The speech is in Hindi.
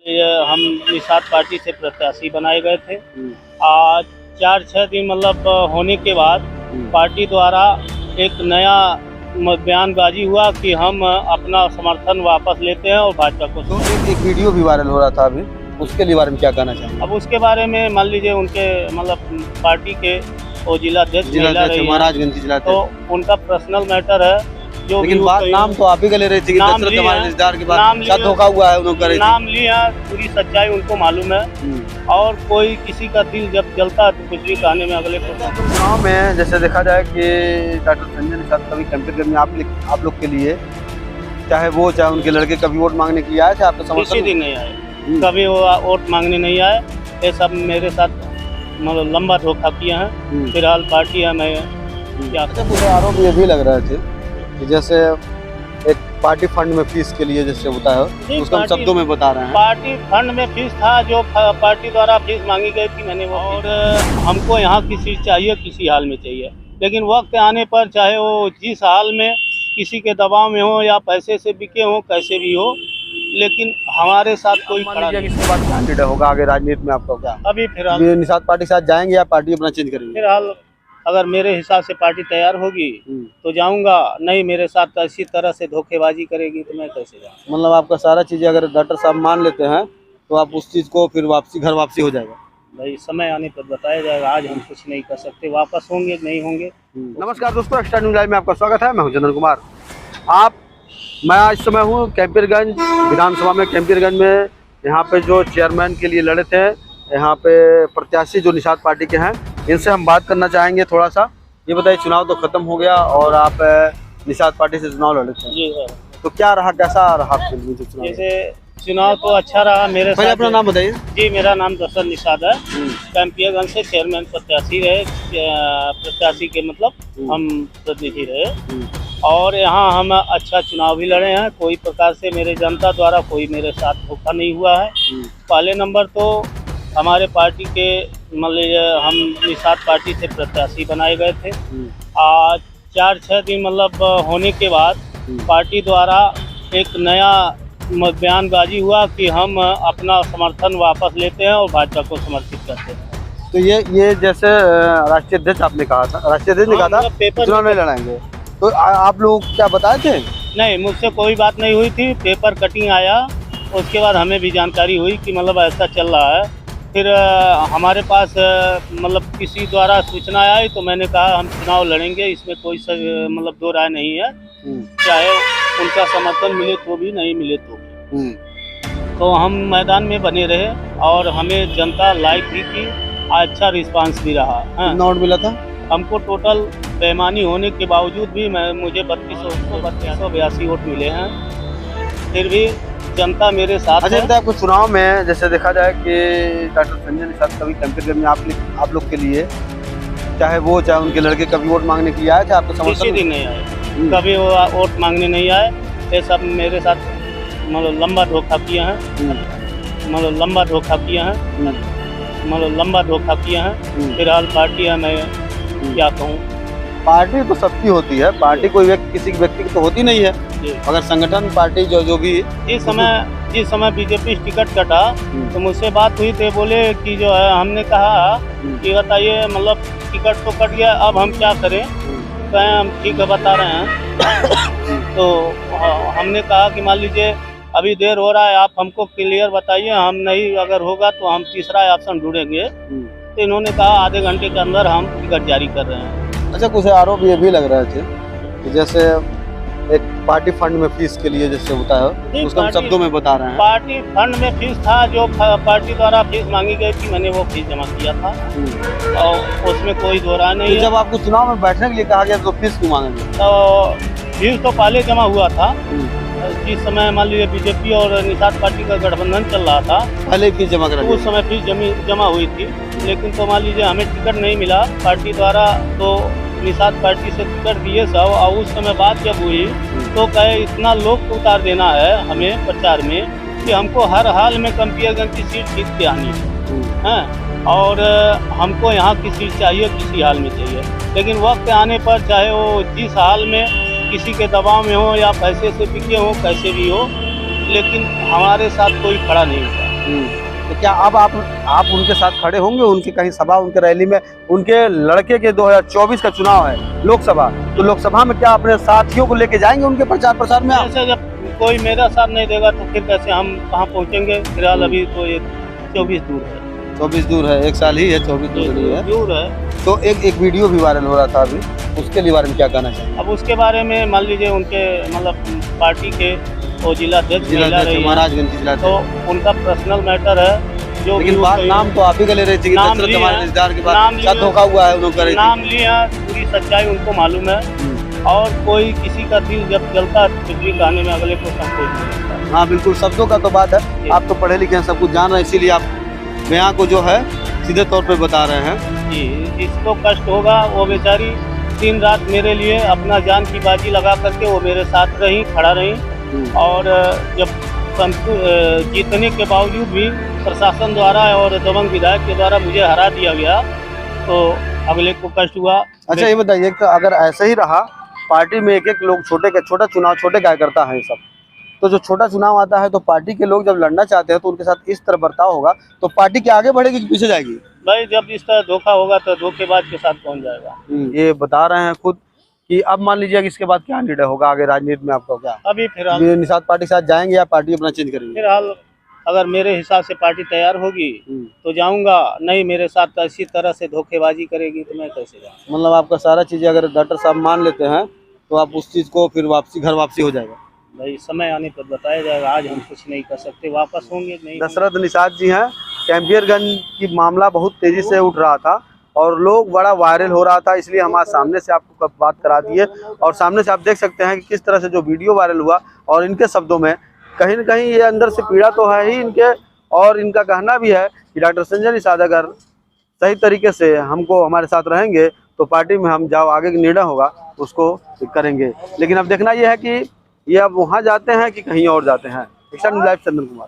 ये हम निषाद पार्टी से प्रत्याशी बनाए गए थे। आज 4-6 दिन मतलब होने के बाद पार्टी द्वारा एक नया बयानबाजी हुआ कि हम अपना समर्थन वापस लेते हैं और भाजपा को। तो एक वीडियो भी वायरल हो रहा था अभी, उसके लिए बारे में क्या कहना चाहेंगे? अब उसके बारे में मान लीजिए उनके मतलब पार्टी के वो जिलाध्यक्ष महाराजगंज जिला, तो उनका पर्सनल मैटर है। जो लेकिन बात नाम तो आप ही का ले रहे थे कि दशरथ हमारे रिश्तेदार के बाद साथ धोखा हुआ है, उन्होंने नाम लिया, पूरी सच्चाई उनको मालूम है। और कोई किसी का दिल जब जलता है तो कुछ भी कहने में अगले को। चुनाव में जैसे देखा जाए कि डॉक्टर संजय निषाद कभी कैंपेन में आप लोग के लिए, चाहे उनके लड़के कभी वोट मांगने के लिए आए थे आपका समर्थन? किसी दिन नहीं आए, कभी वो वोट मांगने नहीं आए। ये सब मेरे साथ मतलब लंबा धोखा किए हैं। फिलहाल पार्टी है, मैं क्या कुछ आरोप ये भी लग रहे थे कि जैसे एक पार्टी फंड में फीस के लिए जैसे होता है, उसको हम शब्दों में बता रहे हैं। पार्टी फंड में फीस था, जो पार्टी द्वारा फीस मांगी गई थी मैंने वो। और हमको यहाँ की चीज चाहिए, किसी हाल में चाहिए, लेकिन वक्त आने पर चाहे वो जिस हाल में किसी के दबाव में हो या पैसे से बिके हो, कैसे भी हो, लेकिन हमारे साथ कोई खड़ा नहीं। इसके बाद कैंडिडेट होगा आगे राजनीति में आपका क्या? अभी फिलहाल निषाद पार्टी के साथ जाएंगे या पार्टी अपना चेंज करेंगे? फिलहाल अगर मेरे हिसाब से पार्टी तैयार होगी तो जाऊंगा, नहीं मेरे साथ इसी तरह से धोखेबाजी करेगी तो मैं कैसे जाऊँ? मतलब आपका सारा चीज़ अगर डॉक्टर साहब मान लेते हैं तो आप उस चीज़ को फिर घर वापसी हो जाएगा? भाई समय आने पर बताया जाएगा, आज हम कुछ नहीं कर सकते। वापस होंगे नहीं होंगे। नमस्कार दोस्तों, एक्स्ट्रा न्यूज लाइव में आपका स्वागत है। मैं हूं चंदन कुमार। मैं इस समय हूं कैंपीरगंज विधानसभा में। कैंपीरगंज में यहाँ पे जो चेयरमैन के लिए लड़े थे, यहाँ पे प्रत्याशी जो निषाद पार्टी के हैं, इनसे हम बात करना चाहेंगे थोड़ा सा। ये बताइए, चुनाव तो खत्म हो गया और आप निषाद पार्टी से चुनाव लड़े थे। जी सर। तो क्या रहा, कैसा रहा चुनाव? जैसे चुनाव तो अच्छा रहा मेरे साथ। अपना नाम बताइए। जी, मेरा नाम दशरथ निषाद है। कैंपीरगंज से चेयरमैन प्रत्याशी रहे, प्रत्याशी के मतलब हम प्रतिनिधि रहे। और यहाँ हम अच्छा चुनाव भी लड़े हैं। कोई प्रकार से मेरे जनता द्वारा कोई मेरे साथ धोखा नहीं हुआ है। पहले नंबर तो हमारे पार्टी के मतलब हम निषाद पार्टी से प्रत्याशी बनाए गए थे। आज 4-6 दिन मतलब होने के बाद पार्टी द्वारा एक नया बयानबाजी हुआ कि हम अपना समर्थन वापस लेते हैं और भाजपा को समर्थित करते हैं। तो ये जैसे राष्ट्रीय अध्यक्ष आपने कहा था, राष्ट्रीय अध्यक्ष ने कहा था चुनाव नहीं लड़ाएंगे, तो आप लोग क्या बताए थे? नहीं, मुझसे कोई बात नहीं हुई थी। पेपर कटिंग आया, उसके बाद हमें भी जानकारी हुई कि मतलब ऐसा चल रहा है। फिर हमारे पास मतलब किसी द्वारा सूचना आई तो मैंने कहा हम चुनाव लड़ेंगे, इसमें कोई मतलब दो राय नहीं है। चाहे उनका समर्थन मिले तो भी, नहीं मिले तो भी। तो हम मैदान में बने रहे और हमें जनता लाइक भी की, अच्छा रिस्पांस भी रहा। नोट मिला था हमको टोटल बेईमानी होने के बावजूद भी मुझे 3282 वोट मिले हैं। फिर भी जनता मेरे साथ है। अच्छा, आपको चुनाव में जैसे देखा जाए कि डॉक्टर संजय निषाद कभी कैंपेन में आप लोग के लिए, चाहे उनके लड़के कभी वोट मांगने के लिए आए थे आपको समर्थन? किसी दिन नहीं आए, कभी वो वोट मांगने नहीं आए। ये सब मेरे साथ मतलब लंबा धोखा किए हैं। फिलहाल पार्टी है, मैं क्या कहूँ? पार्टी तो सबकी होती है, पार्टी कोई किसी व्यक्ति की तो होती नहीं है, अगर संगठन पार्टी जो भी। जिस समय बीजेपी टिकट कटा तो मुझसे बात हुई तो बोले कि जो है, हमने कहा कि बताइए मतलब टिकट तो कट गया, अब हम क्या करें? कहें हम ठीक है बता रहे हैं। तो हमने कहा कि मान लीजिए अभी देर हो रहा है, आप हमको क्लियर बताइए, हम नहीं अगर होगा तो हम तीसरा ऑप्शन ढूंढेंगे। तो इन्होंने कहा आधे घंटे के अंदर हम टिकट जारी कर रहे हैं। अच्छा, कुछ आरोप ये भी लग रहे थे कि जैसे एक पार्टी फंड में फीस के लिए जैसे होता है, उसको हम शब्दों में बता रहे हैं। पार्टी फंड में फीस था, जो पार्टी द्वारा फीस मांगी गई थी, मैंने वो फीस जमा किया था और उसमें कोई दो राय नहीं है। जब आपको चुनाव में बैठने के लिए कहा गया तो फीस क्यों मांगेंगे? तो फीस तो पहले जमा हुआ था, जिस समय मान लीजिए बीजेपी और निषाद पार्टी का गठबंधन चल रहा था, पहले फीस जमा करा, उस समय फीस जमा हुई थी। लेकिन तो मान लीजिए हमें टिकट नहीं मिला पार्टी द्वारा, तो निषाद पार्टी से टिकट दिए सब। और उस समय बात जब हुई तो कहे इतना लोग को उतार देना है हमें प्रचार में कि हमको हर हाल में कैंपीरगंज की सीट जीत के आनी है, और हमको यहाँ की सीट चाहिए, किसी हाल में चाहिए। लेकिन वक्त आने पर चाहे वो जिस हाल में किसी के दबाव में हो या पैसे से बिके हो, कैसे भी हो, लेकिन हमारे साथ कोई खड़ा नहीं हुआ। तो क्या अब आप उनके साथ खड़े होंगे, उनकी कहीं सभा, उनके रैली में? उनके लड़के के 2024 का चुनाव है, लोकसभा, तो लोकसभा में क्या अपने साथियों को लेके जाएंगे उनके प्रचार प्रसार में आप? ऐसे जब कोई मेरा साथ नहीं देगा तो फिर कैसे हम कहाँ पहुँचेंगे? फिलहाल अभी तो ये 24 दूर है। 24 दूर है, 1 साल ही है, 24 दूर नहीं है। दूर है। तो एक वीडियो भी वायरल हो रहा था अभी, उसके लिए बारे में क्या कहना चाहिए? अब उसके बारे में मान लीजिए उनके मतलब पार्टी के वो जिलाध्यक्ष महाराजगंज जिला, तो उनका पर्सनल मैटर है। जो लेकिन बात नाम तो आप ही का ले रहे थे कि नाम दशरथ लिए हमारे हैं, रिश्तेदार के नाम बाद साथ लिए धोखा हुआ है, उन्होंने नाम लिया, पूरी सच्चाई उनको मालूम है। और कोई किसी का दिल जब जलता बिजली कहने में अगले को संकोच नहीं होता। हाँ बिल्कुल, शब्दों का तो बात है, आप तो पढ़े लिखे हैं, सब कुछ जान रहे हैं, इसीलिए आप बयां को जो है सीधे तौर पे बता रहे हैं। जी, जिसको कष्ट होगा वो बेचारी दिन रात मेरे लिए अपना जान की बाजी लगा करके वो मेरे साथ रही, खड़ा रही। और जब जीतने के बावजूद भी प्रशासन द्वारा और दबंग विधायक के द्वारा मुझे हरा दिया गया, तो अगले को कष्ट हुआ। अच्छा ये बताइए कि अगर ऐसे ही रहा, पार्टी में एक एक लोग छोटा चुनाव, छोटे कार्यकर्ता हैं ये सब, तो जो छोटा चुनाव आता है तो पार्टी के लोग जब लड़ना चाहते हैं तो उनके साथ इस तरह बर्ताव होगा तो पार्टी के आगे बढ़ेगी कि पीछे जाएगी? भाई जब इस तरह धोखा होगा तो धोखेबाज के साथ कौन जाएगा? ये बता रहे हैं खुद कि अब मान लीजिए कि इसके बाद क्या निर्णय होगा आगे राजनीति में आपका? क्या अभी फिलहाल निषाद पार्टी के साथ जाएंगे या पार्टी अपना चेंज करेंगे? फिलहाल अगर मेरे हिसाब से पार्टी तैयार होगी तो जाऊंगा, नहीं मेरे साथ इसी तरह से धोखेबाजी करेगी तो मैं कैसे जाऊंगा? मतलब आपका सारा चीज़ अगर डॉक्टर साहब मान लेते हैं तो आप उस चीज़ को फिर घर वापसी हो जाएगा? भाई समय आने पर बताया जाएगा, आज हम कुछ नहीं कर सकते, वापस होंगे नहीं। दशरथ निषाद जी हैं, कैंपियरगंज की मामला बहुत तेजी से उठ रहा था और लोग बड़ा वायरल हो रहा था, इसलिए हम आज सामने से आपको बात करा दिए और सामने से आप देख सकते हैं कि किस तरह से जो वीडियो वायरल हुआ और इनके शब्दों में कहीं न कहीं ये अंदर से पीड़ा तो है ही इनके, और इनका कहना भी है कि डॉक्टर संजय निषाद अगर सही तरीके से हमको हमारे साथ रहेंगे तो पार्टी में हम जो आगे निर्णय होगा उसको करेंगे। लेकिन अब देखना यह है कि ये अब वहाँ जाते हैं कि कहीं और जाते हैं। Action live Chandan Kumar.